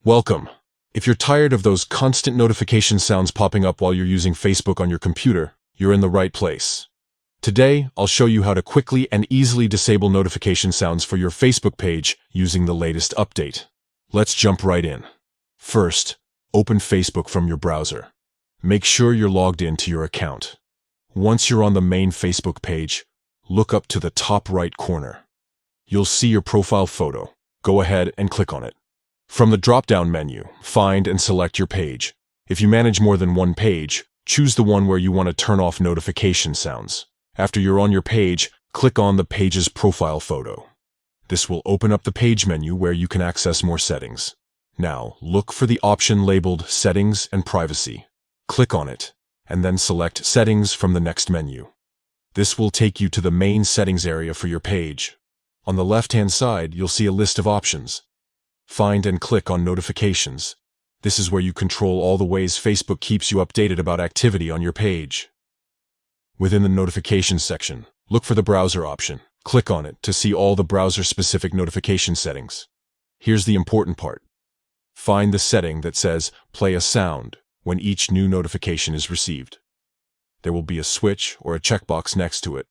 Welcome. If you're tired of those constant notification sounds popping up while you're using Facebook on your computer, you're in the right place. Today, I'll show you how to quickly and easily disable notification sounds for your Facebook page using the latest update. Let's jump right in. First, open Facebook from your browser. Make sure you're logged in to your account. Once you're on the main Facebook page, look up to the top right corner. You'll see your profile photo. Go ahead and click on it. From the drop-down menu, find and select your page. If you manage more than one page, choose the one where you want to turn off notification sounds. After you're on your page, click on the page's profile photo. This will open up the page menu where you can access more settings. Now, look for the option labeled Settings and Privacy. Click on it, and then select Settings from the next menu. This will take you to the main settings area for your page. On the left-hand side, you'll see a list of options. Find and click on Notifications. This is where you control all the ways Facebook keeps you updated about activity on your page. Within the Notifications section, look for the Browser option. Click on it to see all the browser-specific notification settings. Here's the important part. Find the setting that says Play a Sound when each new notification is received. There will be a switch or a checkbox next to it.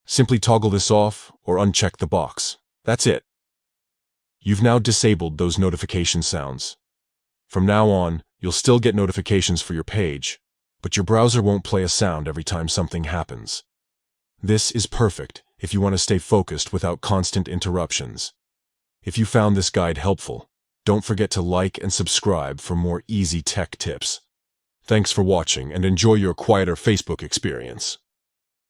Simply toggle this off or uncheck the box. That's it. You've now disabled those notification sounds. From now on, you'll still get notifications for your page, but your browser won't play a sound every time something happens. This is perfect if you want to stay focused without constant interruptions. If you found this guide helpful, don't forget to like and subscribe for more easy tech tips. Thanks for watching and enjoy your quieter Facebook experience.